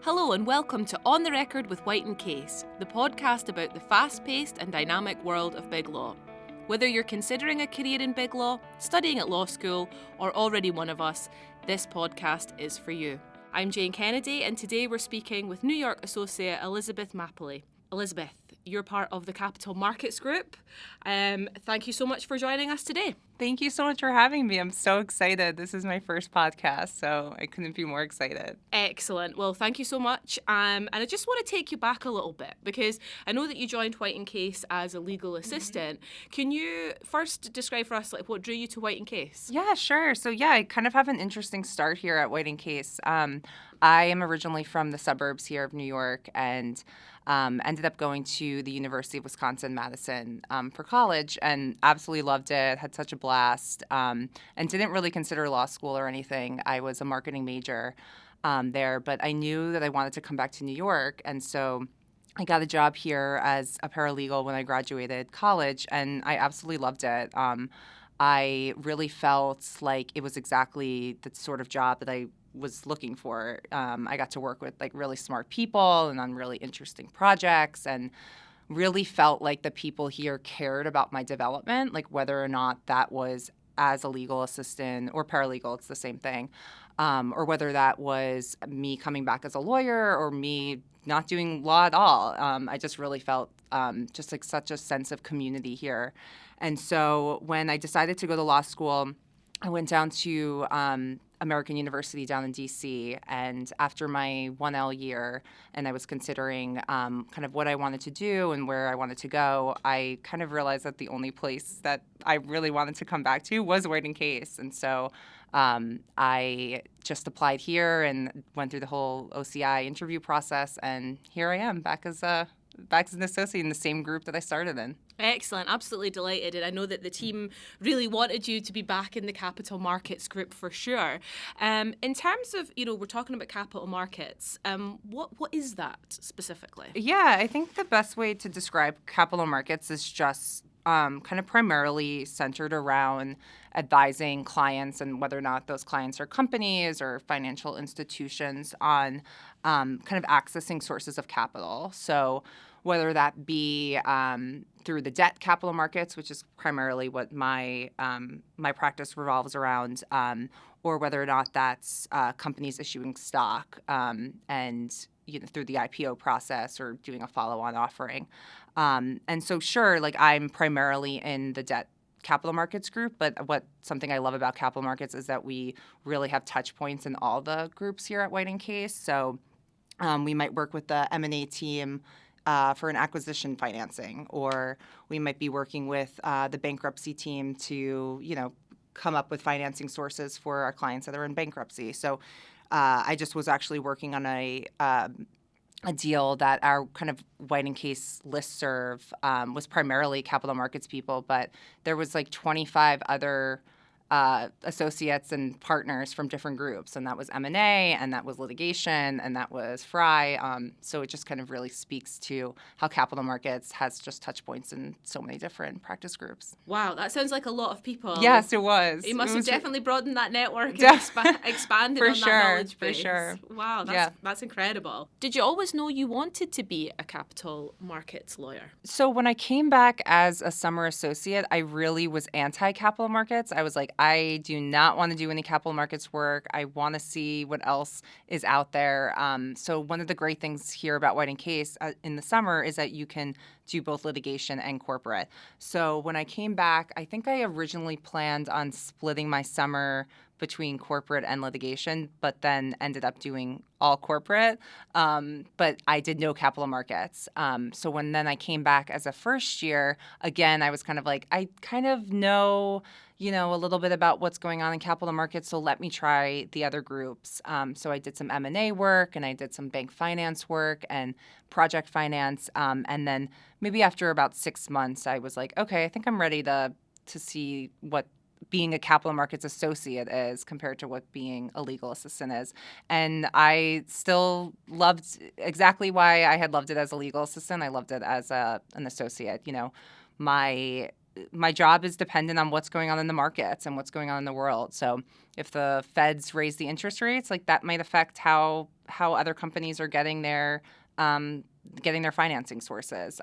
Hello and welcome to On the Record with White and Case, the podcast about the fast-paced and dynamic world of big law. Whether you're considering a career in big law, studying at law school, or already one of us, this podcast is for you. I'm Jane Kennedy, and today we're speaking with New York associate Elizabeth Mapelli. Elizabeth, you're part of the Capital Markets Group. Thank you so much for joining us today. Thank you so much for having me. I'm so excited. This is my first podcast, so I couldn't be more excited. Excellent. Well, thank you so much. And I just want to take you back a little bit because I know that you joined White and Case as a legal assistant. Can you first describe for us what drew you to White and Case? Yeah, sure. So I kind of have an interesting start here at White and Case. I am originally from the suburbs here of New York and ended up going to the University of Wisconsin-Madison for college and absolutely loved it, had such a blast, and didn't really consider law school or anything. I was a marketing major there, but I knew that I wanted to come back to New York, and so I got a job here as a paralegal when I graduated college, and I absolutely loved it. I really felt like it was exactly the sort of job that I was looking for. I got to work with really smart people and on really interesting projects, and really felt like the people here cared about my development, like whether or not that was as a legal assistant or paralegal, it's the same thing, or whether that was me coming back as a lawyer or me not doing law at all. I just really felt just like such a sense of community here. And so when I decided to go to law school, I went down to American University down in D.C. And after my 1L year, and I was considering kind of what I wanted to do and where I wanted to go, I kind of realized that the only place that I really wanted to come back to was White and Case. And so I just applied here and went through the whole OCI interview process, and here I am back as an associate in the same group that I started in. Excellent. Absolutely delighted. And I know that the team really wanted you to be back in the Capital Markets Group for sure. In terms of, we're talking about capital markets, what is that specifically? Yeah, I think the best way to describe capital markets is just kind of primarily centered around advising clients and whether or not those clients are companies or financial institutions on kind of accessing sources of capital. So whether that be through the debt capital markets, which is primarily what my practice revolves around, or whether or not that's companies issuing stock and through the IPO process or doing a follow-on offering. And so sure, I'm primarily in the debt capital markets group, but something I love about capital markets is that we really have touch points in all the groups here at White and Case. So we might work with the M&A team for an acquisition financing, or we might be working with the bankruptcy team to, come up with financing sources for our clients that are in bankruptcy. So I just was actually working on a deal that our kind of White and Case listserv was primarily capital markets people, but there was 25 other associates and partners from different groups, and that was M&A, and that was litigation, and that was FRI. So it just kind of really speaks to how capital markets has just touch points in so many different practice groups. Wow, that sounds like a lot of people. Yes, it was. You must have definitely broadened that network and expanded on that knowledge base. For sure. Wow, that's incredible. Did you always know you wanted to be a capital markets lawyer? So when I came back as a summer associate, I really was anti-capital markets. I was like, I do not want to do any capital markets work. I want to see what else is out there. So one of the great things here about White and Case in the summer is that you can do both litigation and corporate. So when I came back, I think I originally planned on splitting my summer between corporate and litigation, but then ended up doing all corporate. But I did no capital markets. So when then I came back as a first year, again, I was kind of like, I kind of know, a little bit about what's going on in capital markets, so let me try the other groups. So I did some M&A work, and I did some bank finance work and project finance. And then maybe after about 6 months, I was like, okay, I think I'm ready to see what being a capital markets associate is compared to what being a legal assistant is. And I still loved exactly why I had loved it as a legal assistant. I loved it as an associate. My my job is dependent on what's going on in the markets and what's going on in the world. So if the Feds raise the interest rates, like that might affect how other companies are getting their financing sources.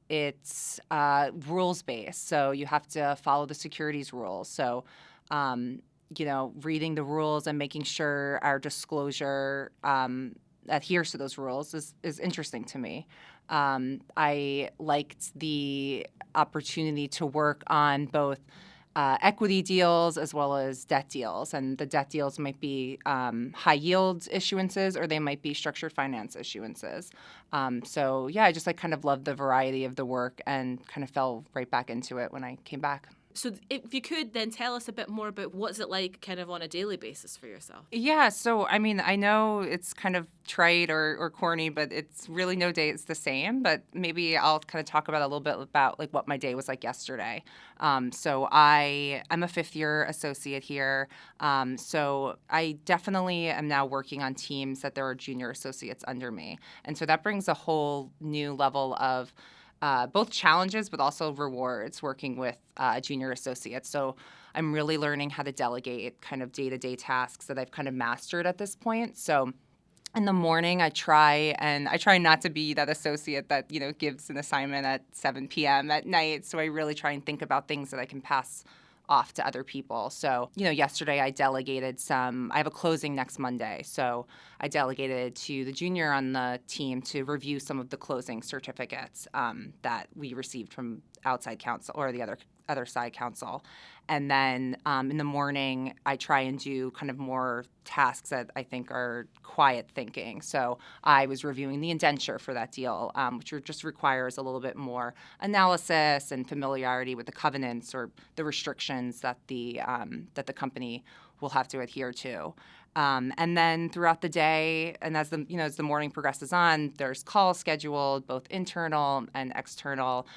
It's rules based, so you have to follow the securities rules. So reading the rules and making sure our disclosure adheres to those rules is interesting to me. I liked the opportunity to work on both equity deals as well as debt deals. And the debt deals might be high yield issuances, or they might be structured finance issuances. I just kind of loved the variety of the work and kind of fell right back into it when I came back. So if you could then tell us a bit more about what's it like kind of on a daily basis for yourself? Yeah, so I mean, I know it's kind of trite or corny, but it's really no day is the same. But maybe I'll kind of talk about a little bit about like what my day was like yesterday. I'm a fifth-year associate here. So I definitely am now working on teams that there are junior associates under me. And so that brings a whole new level of both challenges but also rewards working with junior associates. So I'm really learning how to delegate kind of day-to-day tasks that I've kind of mastered at this point. So in the morning, I try not to be that associate that, gives an assignment at 7 p.m. at night. So I really try and think about things that I can pass off to other people. So, yesterday I delegated I have a closing next Monday. So I delegated to the junior on the team to review some of the closing certificates that we received from outside counsel or the other side counsel. And then in the morning, I try and do kind of more tasks that I think are quiet thinking. So I was reviewing the indenture for that deal, which just requires a little bit more analysis and familiarity with the covenants or the restrictions that the company will have to adhere to. And then throughout the day, and as the morning progresses on, there's calls scheduled, both internal and external,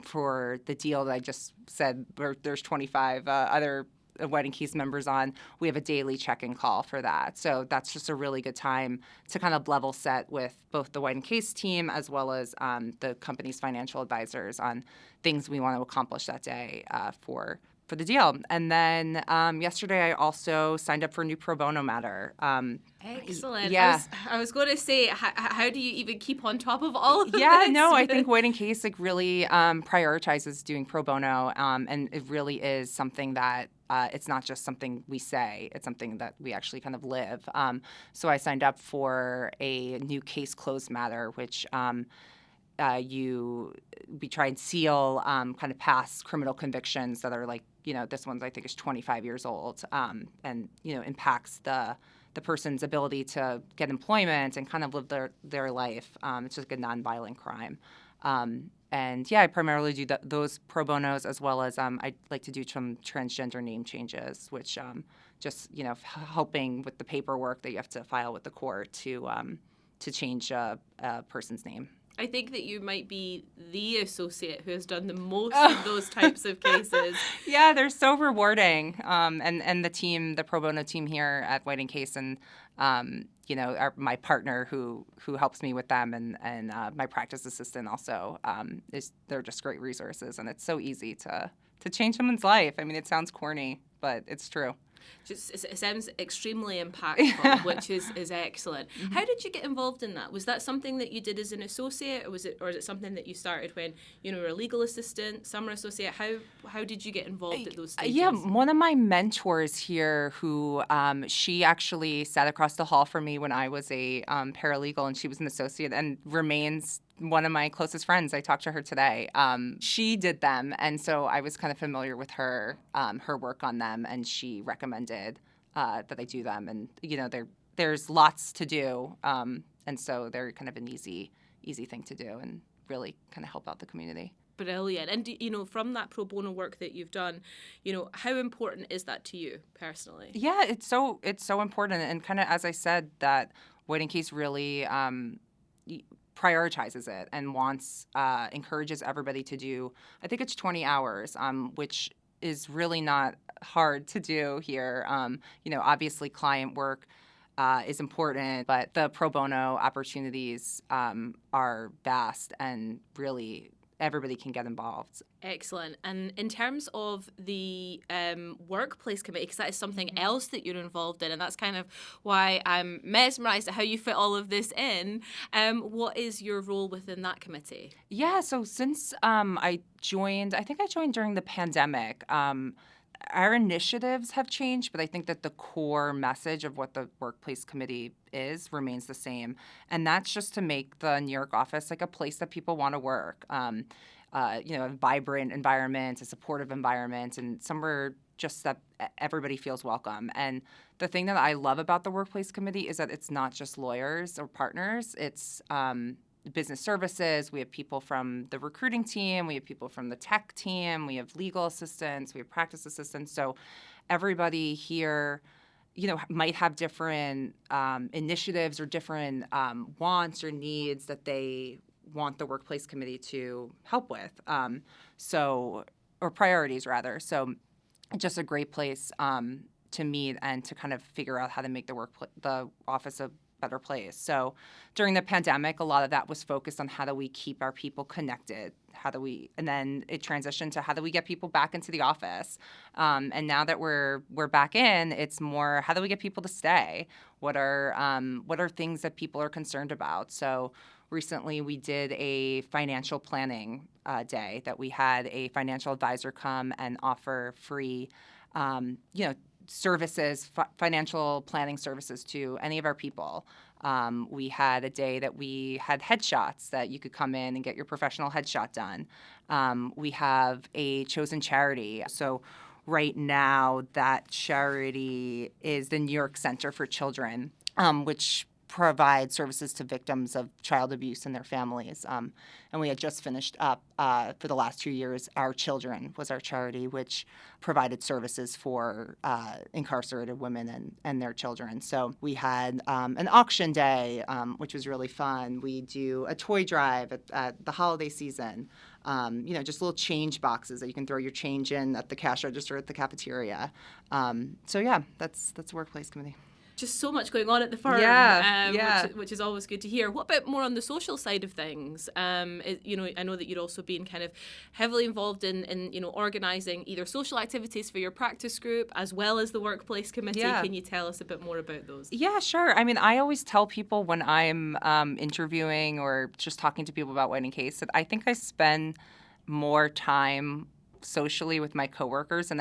for the deal that I just said. There's 25 other White & Case members on. We have a daily check-in call for that. So that's just a really good time to kind of level set with both the White & Case team as well as the company's financial advisors on things we want to accomplish that day for the deal. And then yesterday I also signed up for a new pro bono matter. Excellent. Yeah. I was going to say, how do you even keep on top of all of this? Yeah, no, I think White & Case really prioritizes doing pro bono, and it really is something that it's not just something we say, it's something that we actually kind of live. So I signed up for a new case closed matter, which we try and seal kind of past criminal convictions that are like, this one I think is 25 years old, and impacts the person's ability to get employment and kind of live their life. It's just like a nonviolent crime. I primarily do those pro bonos, as well as I like to do some transgender name changes, which just helping with the paperwork that you have to file with the court to change a person's name. I think that you might be the associate who has done the most of those types of cases. Yeah, they're so rewarding. And the team, the pro bono team here at White & Case, and my partner who helps me with them, and my practice assistant also, they're just great resources, and it's so easy to change someone's life. I mean, it sounds corny, but it's true. It sounds extremely impactful, which is excellent. Mm-hmm. How did you get involved in that? Was that something that you did as an associate, or is it something that you started when you were a legal assistant, summer associate? How did you get involved at those stages? Yeah, one of my mentors here, who she actually sat across the hall from me when I was a paralegal, and she was an associate and remains one of my closest friends. I talked to her today. She did them, and so I was kind of familiar with her work on them, and she recommended that I do them. And there's lots to do, and so they're kind of an easy thing to do, and really kind of help out the community. Brilliant. And, from that pro bono work that you've done, how important is that to you personally? Yeah, it's so important, and kind of as I said, that White & Case really prioritizes it and encourages everybody to do, I think it's 20 hours, which is really not hard to do here. Obviously client work is important, but the pro bono opportunities are vast and really everybody can get involved. Excellent. And in terms of the workplace committee, because that is something else that you're involved in, and that's kind of why I'm mesmerised at how you fit all of this in. What is your role within that committee? Yeah, so since I think I joined during the pandemic. Our initiatives have changed, but I think that the core message of what the workplace committee is remains the same. And that's just to make the New York office like a place that people want to work. A vibrant environment, a supportive environment, and somewhere just that everybody feels welcome. And the thing that I love about the workplace committee is that it's not just lawyers or partners. It's business services. We have people from the recruiting team. We have people from the tech team. We have legal assistants. We have practice assistants. So everybody here, might have different initiatives or different wants or needs that they want the workplace committee to help with. Or priorities rather. So just a great place to meet and to kind of figure out how to make the office a better place. So during the pandemic, a lot of that was focused on how do we keep our people connected? And then it transitioned to how do we get people back into the office? And now that we're back in, it's more how do we get people to stay? What are things that people are concerned about? So recently we did a financial planning day that we had a financial advisor come and offer free, services, financial planning services to any of our people. We had a day that we had headshots that you could come in and get your professional headshot done. We have a chosen charity. So right now that charity is the New York Center for Children, which provide services to victims of child abuse and their families. And we had just finished up for the last 2 years, Our Children was our charity, which provided services for incarcerated women and their children. So we had an auction day, which was really fun. We do a toy drive at the holiday season. Just little change boxes that you can throw your change in at the cash register at the cafeteria. That's the workplace committee. Just so much going on at the firm, which is always good to hear. What about more on the social side of things? I know that you're also being kind of heavily involved in organising either social activities for your practice group as well as the workplace committee. Yeah. Can you tell us a bit more about those? Yeah, sure. I mean, I always tell people when I'm interviewing or just talking to people about White & Case that I think I spend more time socially with my coworkers than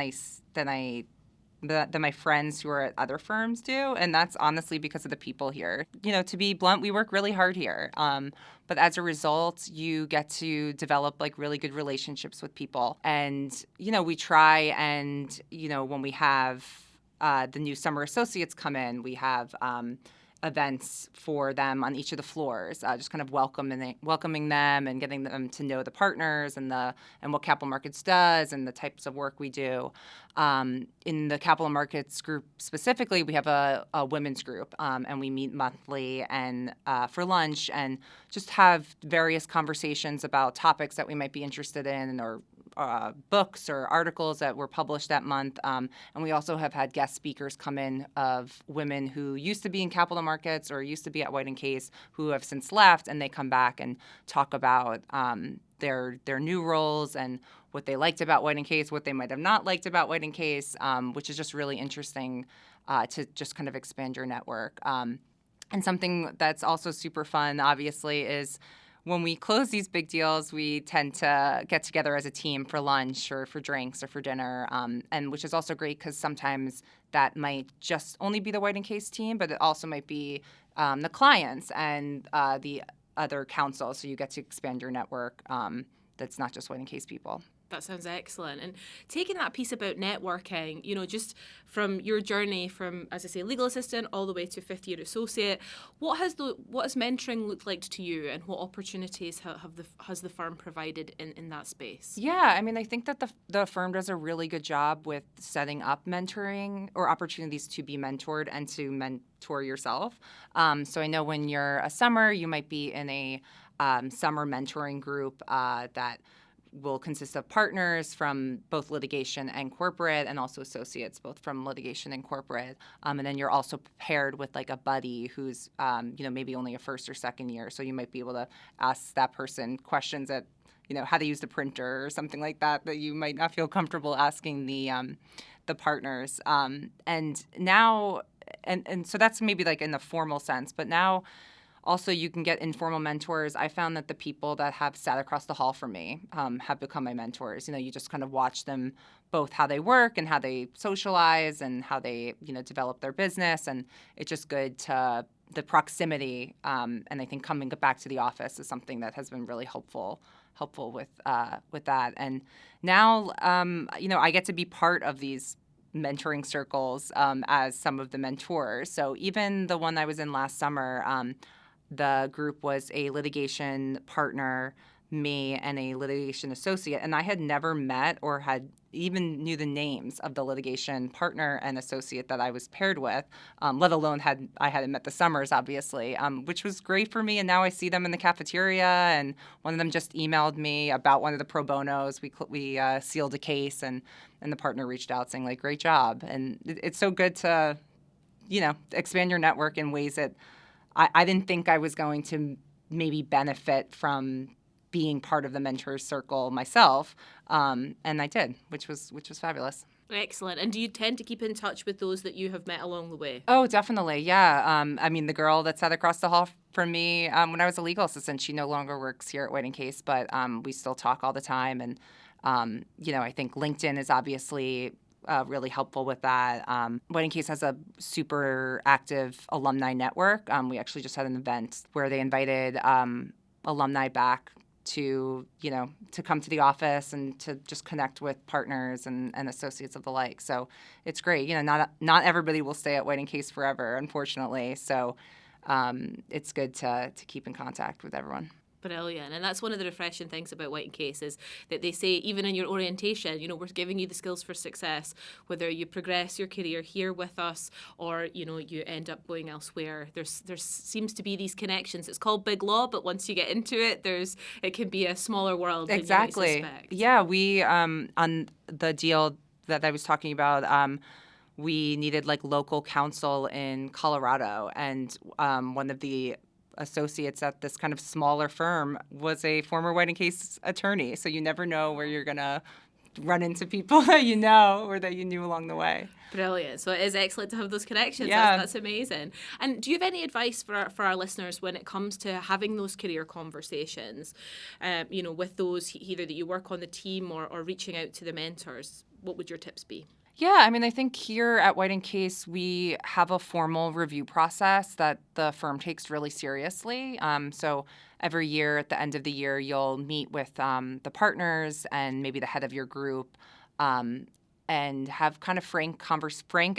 my friends who are at other firms do, and that's honestly because of the people here. To be blunt, we work really hard here, but as a result, you get to develop like really good relationships with people. And we try and when we have the new summer associates come in, we have events for them on each of the floors, just kind of welcoming them and getting them to know the partners and what capital markets does and the types of work we do. In the capital markets group specifically, we have a women's group, and we meet monthly and for lunch and just have various conversations about topics that we might be interested in or books or articles that were published that month. And we also have had guest speakers come in of women who used to be in capital markets or used to be at White & Case who have since left, and they come back and talk about their new roles and what they liked about White & Case, what they might have not liked about White & Case, which is just really interesting to just kind of expand your network. And something that's also super fun, obviously, is when we close these big deals, we tend to get together as a team for lunch or for drinks or for dinner, and which is also great because sometimes that might just only be the White & Case team, but it also might be the clients and the other counsel, so you get to expand your network that's not just White & Case people. That sounds excellent. And taking that piece about networking, just from your journey from, as I say, legal assistant all the way to fifth-year associate, what has mentoring looked like to you, and what opportunities has the firm provided in that space? Yeah, I mean, I think that the firm does a really good job with setting up mentoring or opportunities to be mentored and to mentor yourself. So I know when you're a summer, you might be in a summer mentoring group that will consist of partners from both litigation and corporate, and also associates both from litigation and corporate. And then you're also paired with like a buddy who's maybe only a first or second year, so you might be able to ask that person questions that how to use the printer or something like that you might not feel comfortable asking the partners. And now, and so that's maybe like in the formal sense, but now also you can get informal mentors. I found that the people that have sat across the hall from me have become my mentors. You just kind of watch them both how they work and how they socialize and how they, develop their business. And it's just good to the proximity. And I think coming back to the office is something that has been really helpful with that. And now, I get to be part of these mentoring circles as some of the mentors. So even the one I was in last summer, the group was a litigation partner, me, and a litigation associate. And I had never met or had even knew the names of the litigation partner and associate that I was paired with, let alone I hadn't met the Summers, obviously, which was great for me. And now I see them in the cafeteria, and one of them just emailed me about one of the pro bonos. We sealed a case, and the partner reached out saying, like, great job. And it's so good to, expand your network in ways that I didn't think I was going to maybe benefit from being part of the mentors circle myself, and I did, which was fabulous. Excellent. And do you tend to keep in touch with those that you have met along the way? Oh, definitely, yeah. The girl that sat across the hall from me when I was a legal assistant, she no longer works here at White & Case, but we still talk all the time. And I think LinkedIn is obviously really helpful with that. White & Case has a super active alumni network. We actually just had an event where they invited alumni back to come to the office and to just connect with partners and associates of the like. So it's great. Not everybody will stay at White & Case forever, unfortunately. So it's good to keep in contact with everyone. Brilliant. And that's one of the refreshing things about White & Case is that they say even in your orientation, we're giving you the skills for success, whether you progress your career here with us or, you end up going elsewhere. There seems to be these connections. It's called big law, but once you get into it, it can be a smaller world Exactly. than you might suspect. Yeah, we, on the deal that I was talking about, we needed like local counsel in Colorado, and one of the associates at this kind of smaller firm was a former White & Case attorney. So you never know where you're going to run into people that you know or that you knew along the way. Brilliant. So it is excellent to have those connections. Yeah. That's amazing. And do you have any advice for our listeners when it comes to having those career conversations, with those either that you work on the team or reaching out to the mentors? What would your tips be? Yeah, I think here at White & Case, we have a formal review process that the firm takes really seriously. So every year at the end of the year, you'll meet with the partners and maybe the head of your group and have kind of frank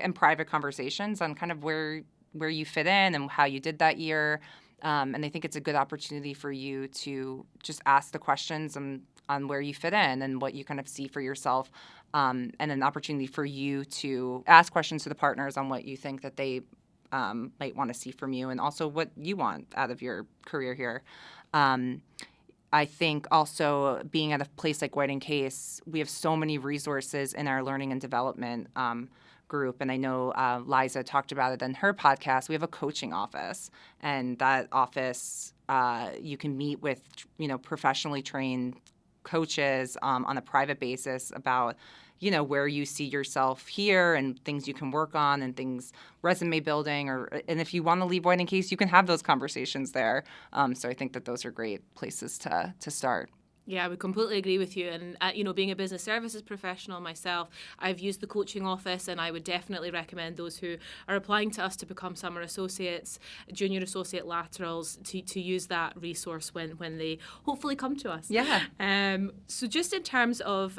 and private conversations on kind of where you fit in and how you did that year. And I think it's a good opportunity for you to just ask the questions on where you fit in and what you kind of see for yourself. And an opportunity for you to ask questions to the partners on what you think that they might want to see from you and also what you want out of your career here. I think also being at a place like White & Case, we have so many resources in our learning and development group. And I know Liza talked about it in her podcast. We have a coaching office, and that office you can meet with professionally trained coaches on a private basis about where you see yourself here and things you can work on and things resume building and if you want to leave White & Case, you can have those conversations there. So I think that those are great places to start. Yeah, I would completely agree with you. And, being a business services professional myself, I've used the coaching office, and I would definitely recommend those who are applying to us to become summer associates, junior associate laterals, to use that resource when they hopefully come to us. Yeah. So just in terms of,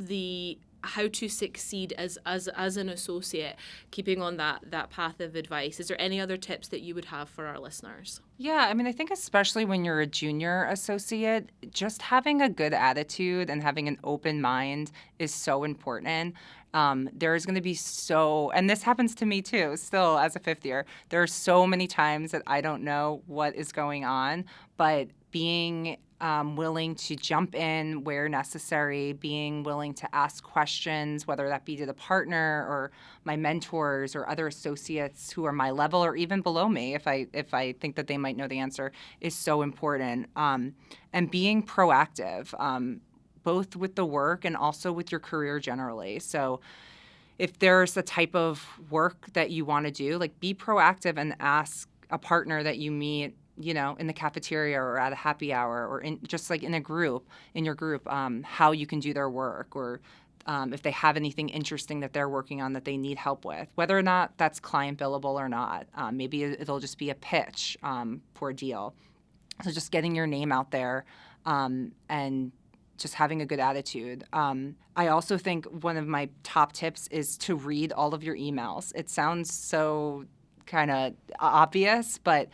the how to succeed as an associate, keeping on that path of advice, is there any other tips that you would have for our listeners? Yeah, I think especially when you're a junior associate, just having a good attitude and having an open mind is so important. There's going to be and this happens to me too, still as a fifth year, there are so many times that I don't know what is going on, but being willing to jump in where necessary, being willing to ask questions, whether that be to the partner or my mentors or other associates who are my level or even below me, if I think that they might know the answer, is so important. And being proactive, both with the work and also with your career generally. So if there's a type of work that you want to do, like be proactive and ask a partner that you meet, in the cafeteria or at a happy hour or just like in your group, how you can do their work, or if they have anything interesting that they're working on that they need help with, whether or not that's client billable or not. Maybe it'll just be a pitch for a deal. So just getting your name out there and just having a good attitude. I also think one of my top tips is to read all of your emails. It sounds so kind of obvious, but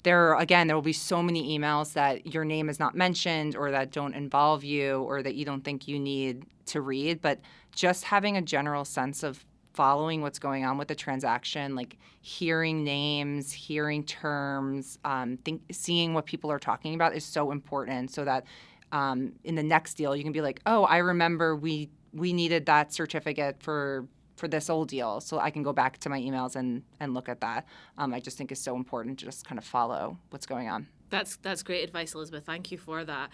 there will be so many emails that your name is not mentioned or that don't involve you or that you don't think you need to read. But just having a general sense of following what's going on with the transaction, like hearing names, hearing terms, seeing what people are talking about is so important, so that in the next deal you can be like, oh, I remember we needed that certificate for this old deal, so I can go back to my emails and look at that. I just think it's so important to just kind of follow what's going on. That's great advice, Elizabeth. Thank you for that.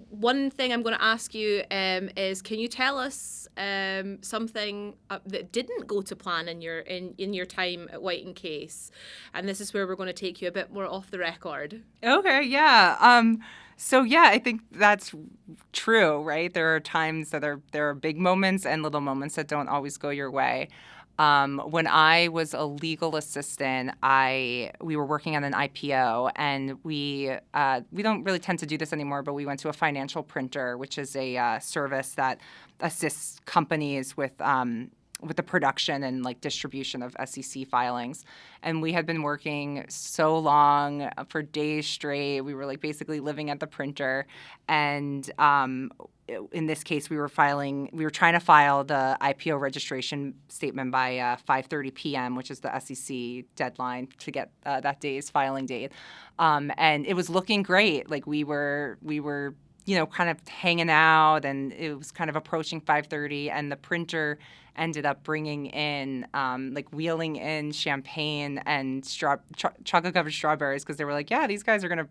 One thing I'm going to ask you is, can you tell us something that didn't go to plan in your time at White & Case? And this is where we're going to take you a bit more off the record. Okay, yeah. So yeah, I think that's true, right? There are times that there are big moments and little moments that don't always go your way. When I was a legal assistant, we were working on an IPO, and we don't really tend to do this anymore, but we went to a financial printer, which is a service that assists companies with the production and like distribution of SEC filings. And we had been working so long for days straight. We were like basically living at the printer. And in this case, we were trying to file the IPO registration statement by 5:30 p.m., which is the SEC deadline to get that day's filing date. And it was looking great. Like we were kind of hanging out, and it was kind of approaching 5:30, and the printer ended up bringing in, wheeling in champagne and chocolate-covered strawberries, because they were like, yeah, these guys are gonna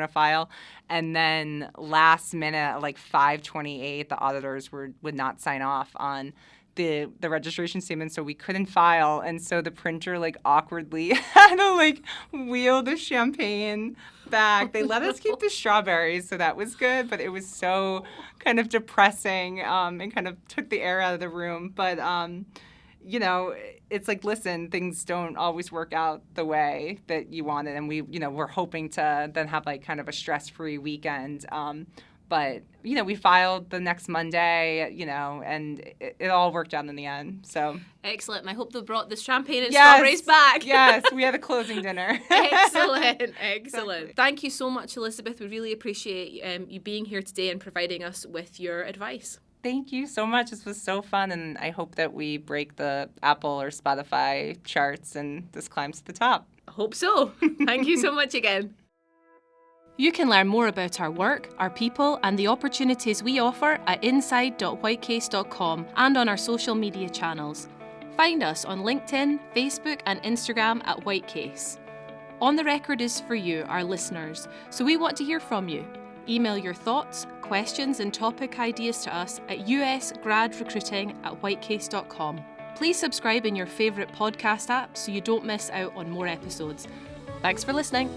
file. And then last minute, like 5:28, the auditors would not sign off on the registration statement, so we couldn't file. And so the printer awkwardly had to wheel the champagne back. They let us keep the strawberries, so that was good, but it was so kind of depressing and kind of took the air out of the room. But it's like, listen, things don't always work out the way that you wanted, and we're hoping to then have kind of a stress-free weekend. But, we filed the next Monday, and it all worked out in the end. So excellent. And I hope they brought the champagne and strawberries back. Yes, we had a closing dinner. Excellent. Thank you so much, Elizabeth. We really appreciate you being here today and providing us with your advice. Thank you so much. This was so fun, and I hope that we break the Apple or Spotify charts and this climbs to the top. I hope so. Thank you so much again. You can learn more about our work, our people, and the opportunities we offer at inside.whitecase.com and on our social media channels. Find us on LinkedIn, Facebook, and Instagram at Whitecase. On the Record is for you, our listeners, so we want to hear from you. Email your thoughts, questions, and topic ideas to us at usgradrecruiting@whitecase.com. Please subscribe in your favourite podcast app so you don't miss out on more episodes. Thanks for listening.